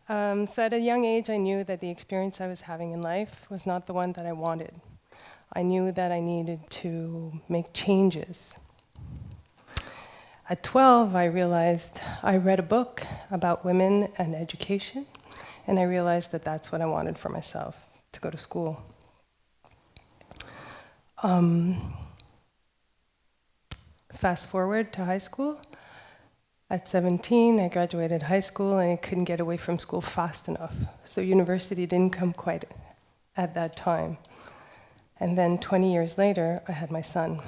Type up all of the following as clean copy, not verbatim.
So at a young age, I knew that the experience I was having in life was not the one that I wanted. I knew that I needed to make changes. At 12, I read a book about women and education, and I realized that that's what I wanted for myself, to go to school. Fast forward to high school. At 17, I graduated high school and I couldn't get away from school fast enough. So university didn't come quite at that time. And then 20 years later, I had my son.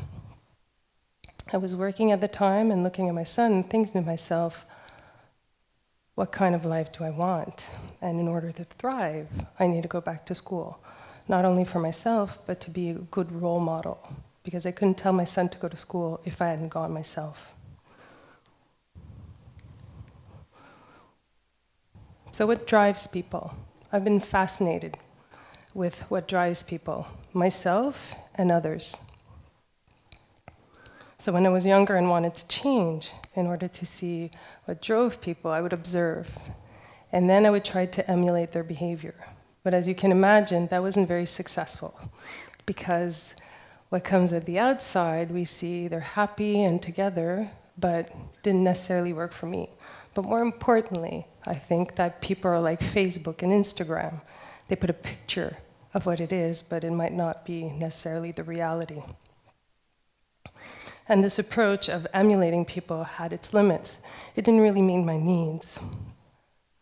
I was working at the time and looking at my son and thinking to myself, what kind of life do I want? And in order to thrive, I need to go back to school. Not only for myself, but to be a good role model. Because I couldn't tell my son to go to school if I hadn't gone myself. So what drives people? I've been fascinated with what drives people, myself and others. So when I was younger and wanted to change, in order to see what drove people, I would observe. And then I would try to emulate their behavior. But as you can imagine, that wasn't very successful. Because what comes at the outside, we see they're happy and together, but didn't necessarily work for me. But more importantly, I think that people are like Facebook and Instagram. They put a picture of what it is, but it might not be necessarily the reality. And this approach of emulating people had its limits. It didn't really meet my needs.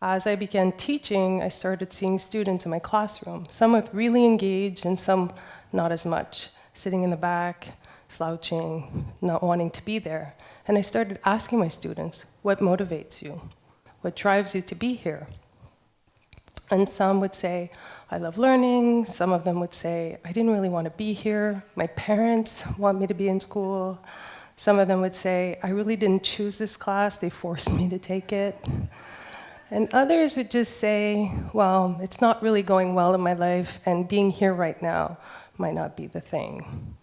As I began teaching, I started seeing students in my classroom, some with really engaged and some not as much, sitting in the back, slouching, not wanting to be there. And I started asking my students, what motivates you? What drives you to be here? And some would say, I love learning. Some of them would say, I didn't really want to be here. My parents want me to be in school. Some of them would say, I really didn't choose this class. They forced me to take it. And others would just say, well, it's not really going well in my life, and being here right now might not be the thing.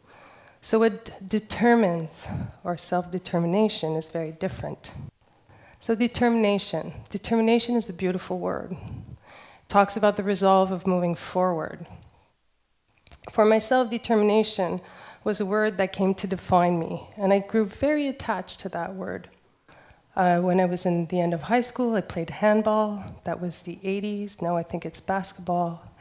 So what determines our self-determination is very different. So determination. Determination is a beautiful word. It talks about the resolve of moving forward. For myself, determination was a word that came to define me, and I grew very attached to that word. When I was in the end of high school, I played handball. That was the 80s. Now I think it's basketball.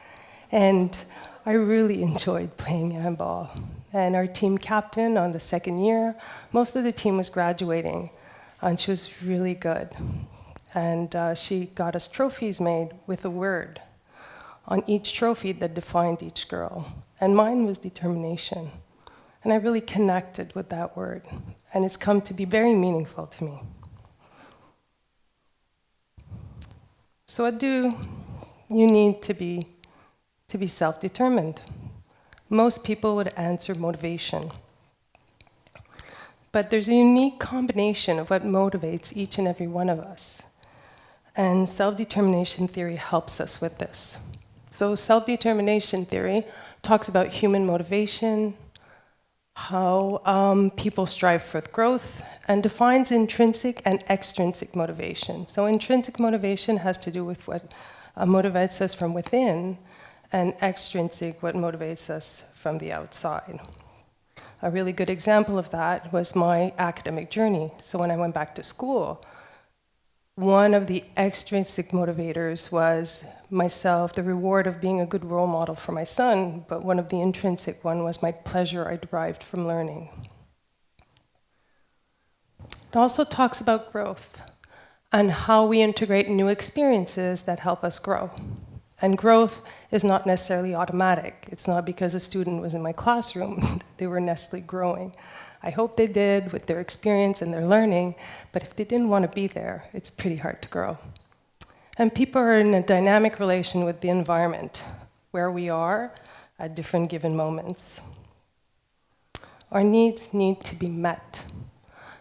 And I really enjoyed playing handball. And our team captain on the second year, most of the team was graduating, and she was really good. And she got us trophies made with a word on each trophy that defined each girl. And mine was determination. And I really connected with that word. And it's come to be very meaningful to me. So what do you need to be self-determined? Most people would answer motivation. But there's a unique combination of what motivates each and every one of us. And self-determination theory helps us with this. So self-determination theory talks about human motivation, how people strive for growth, and defines intrinsic and extrinsic motivation. So intrinsic motivation has to do with what motivates us from within, and extrinsic, what motivates us from the outside. A really good example of that was my academic journey. So when I went back to school, one of the extrinsic motivators was myself, the reward of being a good role model for my son, but one of the intrinsic one was my pleasure I derived from learning. It also talks about growth and how we integrate new experiences that help us grow. And growth is not necessarily automatic. It's not because a student was in my classroom they were necessarily growing. I hope they did with their experience and their learning, but if they didn't want to be there, it's pretty hard to grow. And people are in a dynamic relation with the environment, where we are at different given moments. Our needs need to be met.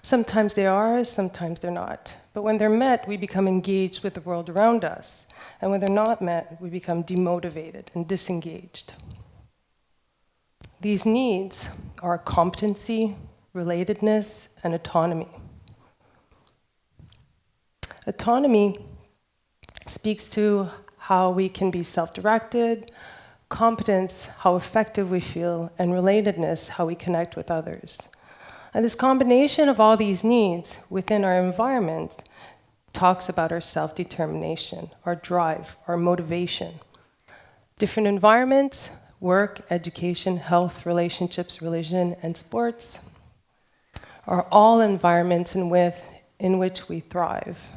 Sometimes they are, sometimes they're not. But when they're met, we become engaged with the world around us. And when they're not met, we become demotivated and disengaged. These needs are competency, relatedness, and autonomy. Autonomy speaks to how we can be self-directed, competence, how effective we feel, and relatedness, how we connect with others. And this combination of all these needs within our environment talks about our self-determination, our drive, our motivation. Different environments, work, education, health, relationships, religion, and sports, are all environments in which we thrive.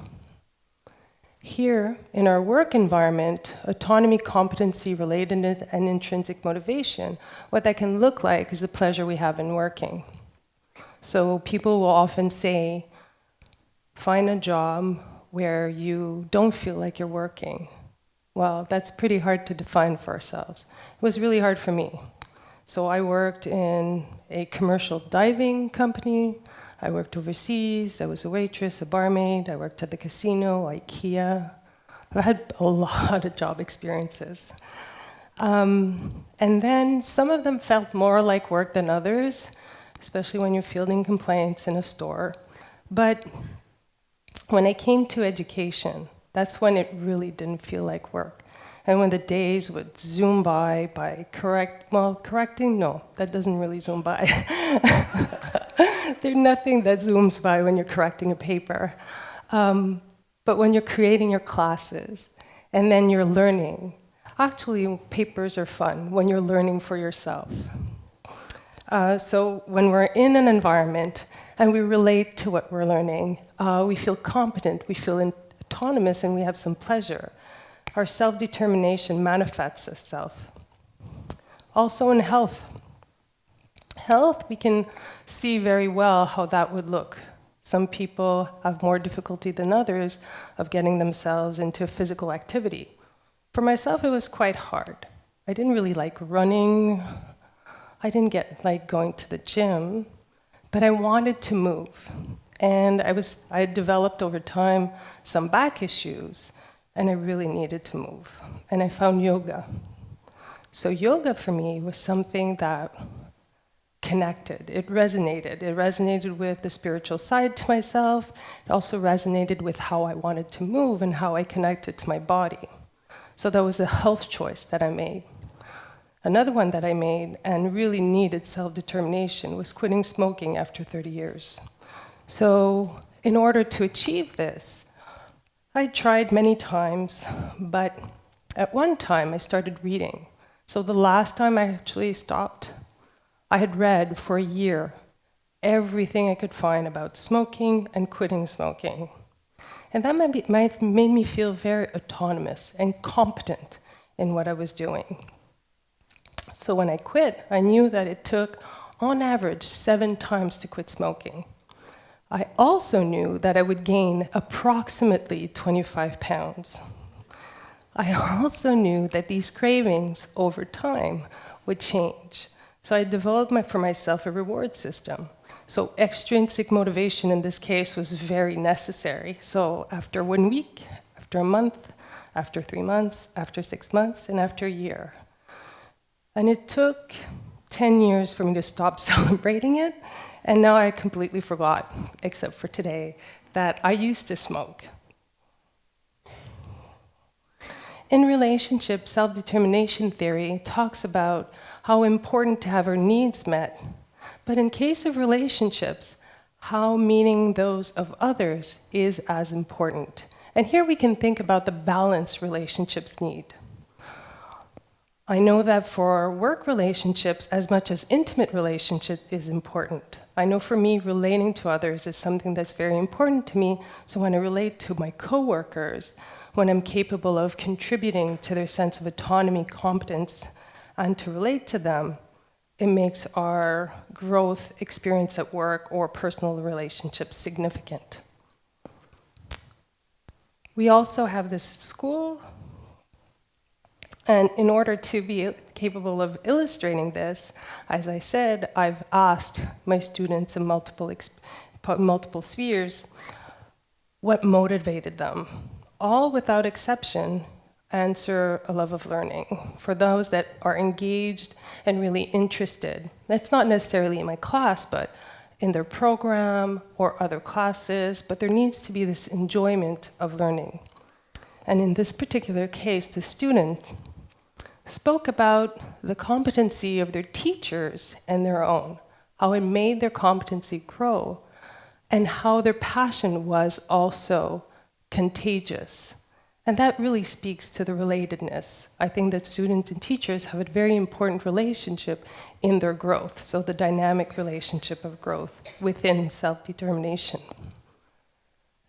Here, in our work environment, autonomy, competency, relatedness, and intrinsic motivation, what that can look like is the pleasure we have in working. So people will often say, find a job where you don't feel like you're working. Well, that's pretty hard to define for ourselves. It was really hard for me. So I worked in a commercial diving company. I worked overseas. I was a waitress, a barmaid. I worked at the casino, IKEA. I had a lot of job experiences. And then some of them felt more like work than others, especially when you're fielding complaints in a store. But when I came to education, that's when it really didn't feel like work. And when the days would zoom by correcting, no, that doesn't really zoom by. There's nothing that zooms by when you're correcting a paper. But when you're creating your classes, and then you're learning, actually, papers are fun when you're learning for yourself. So when we're in an environment and we relate to what we're learning, we feel competent, we feel autonomous, and we have some pleasure. Our self-determination manifests itself. Also in health. Health, we can see very well how that would look. Some people have more difficulty than others of getting themselves into physical activity. For myself, it was quite hard. I didn't really like running. I didn't like going to the gym, but I wanted to move. And I had developed over time some back issues, and I really needed to move. And I found yoga. So yoga for me was something that connected. It resonated. It resonated with the spiritual side to myself. It also resonated with how I wanted to move and how I connected to my body. So that was a health choice that I made. Another one that I made and really needed self-determination was quitting smoking after 30 years. So in order to achieve this, I tried many times, but at one time I started reading. So the last time I actually stopped, I had read for a year everything I could find about smoking and quitting smoking. And that made me feel very autonomous and competent in what I was doing. So when I quit, I knew that it took, on average, 7 times to quit smoking. I also knew that I would gain approximately 25 pounds. I also knew that these cravings, over time, would change. So I developed for myself a reward system. So extrinsic motivation in this case was very necessary. So after 1 week, after a month, after 3 months, after 6 months, and after a year. And it took 10 years for me to stop celebrating it, and now I completely forgot, except for today, that I used to smoke. In relationships, self-determination theory talks about how important to have our needs met, but in case of relationships, how meeting those of others is as important. And here we can think about the balance relationships need. I know that for work relationships, as much as intimate relationship is important. I know for me, relating to others is something that's very important to me, so when I relate to my coworkers, when I'm capable of contributing to their sense of autonomy, competence, and to relate to them, it makes our growth experience at work or personal relationships significant. We also have this at school, and in order to be capable of illustrating this, as I said, I've asked my students in multiple spheres what motivated them. All without exception answer a love of learning. For those that are engaged and really interested, that's not necessarily in my class, but in their program or other classes, but there needs to be this enjoyment of learning. And in this particular case, the student spoke about the competency of their teachers and their own, how it made their competency grow, and how their passion was also contagious. And that really speaks to the relatedness. I think that students and teachers have a very important relationship in their growth, so the dynamic relationship of growth within self-determination.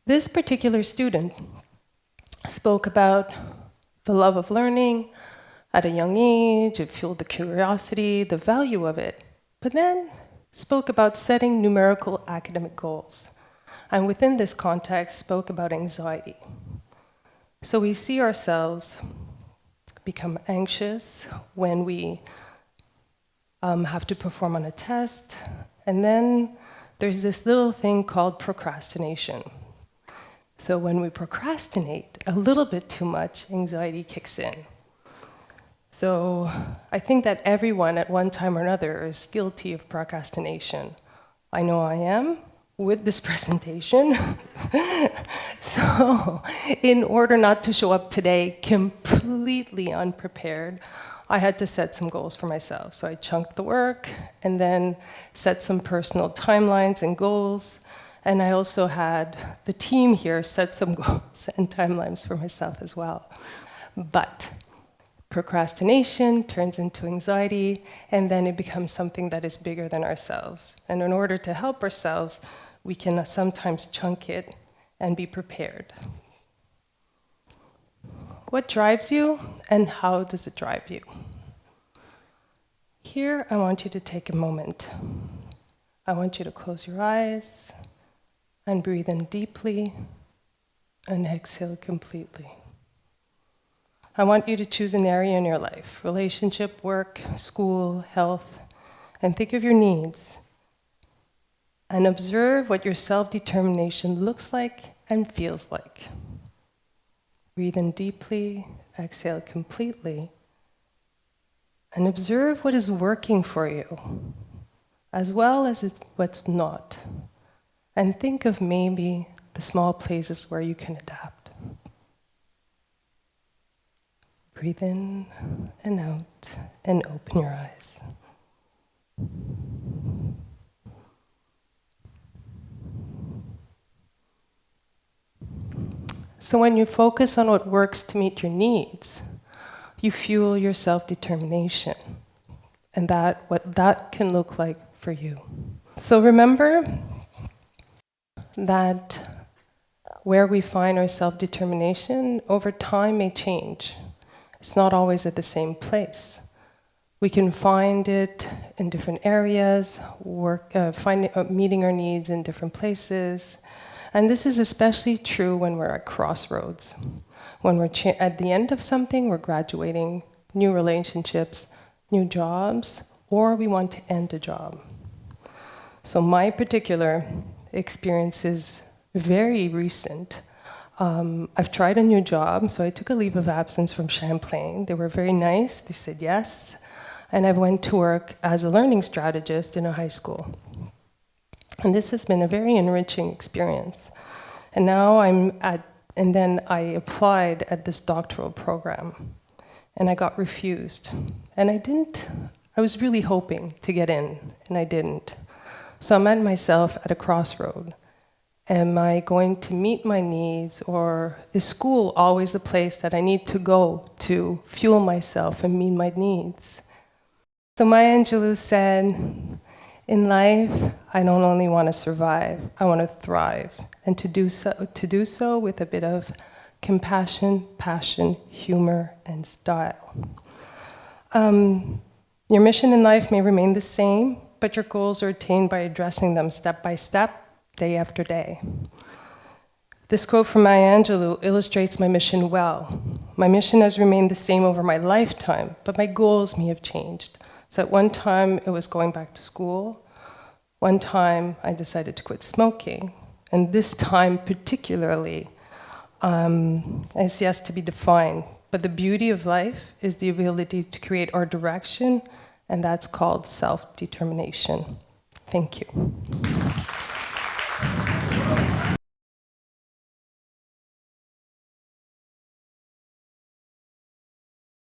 This particular student spoke about the love of learning at a young age. It fueled the curiosity, the value of it, but then spoke about setting numerical academic goals. And within this context, spoke about anxiety. So we see ourselves become anxious when we have to perform on a test, and then there's this little thing called procrastination. So when we procrastinate a little bit too much, anxiety kicks in. So I think that everyone at one time or another is guilty of procrastination. I know I am with this presentation. So in order not to show up today completely unprepared, I had to set some goals for myself. So I chunked the work and then set some personal timelines and goals. And I also had the team here set some goals and timelines for myself as well. But procrastination turns into anxiety, and then it becomes something that is bigger than ourselves. And in order to help ourselves, we can sometimes chunk it and be prepared. What drives you, and how does it drive you? Here, I want you to take a moment. I want you to close your eyes and breathe in deeply and exhale completely. I want you to choose an area in your life, relationship, work, school, health, and think of your needs. And observe what your self-determination looks like and feels like. Breathe in deeply, exhale completely, and observe what is working for you, as well as what's not. And think of maybe the small places where you can adapt. Breathe in and out, and open your eyes. So when you focus on what works to meet your needs, you fuel your self-determination, and what that can look like for you. So remember that where we find our self-determination over time may change. It's not always at the same place. We can find it in different areas, meeting our needs in different places. And this is especially true when we're at crossroads. When we're at the end of something, we're graduating, new relationships, new jobs, or we want to end a job. So my particular experience is very recent. I've tried a new job, so I took a leave of absence from Champlain. They were very nice, they said yes. And I went to work as a learning strategist in a high school. And this has been a very enriching experience. And now and then I applied at this doctoral program, and I got refused. And I was really hoping to get in, and I didn't. So I'm at myself at a crossroad. Am I going to meet my needs, or is school always the place that I need to go to fuel myself and meet my needs? So Maya Angelou said, in life, I don't only want to survive, I want to thrive, and to do so with a bit of compassion, passion, humor, and style. Your mission in life may remain the same, but your goals are attained by addressing them step by step, day after day. This quote from Maya Angelou illustrates my mission well. My mission has remained the same over my lifetime, but my goals may have changed. So at one time, it was going back to school. One time, I decided to quit smoking. And this time particularly is yet to be defined. But the beauty of life is the ability to create our direction, and that's called self-determination. Thank you.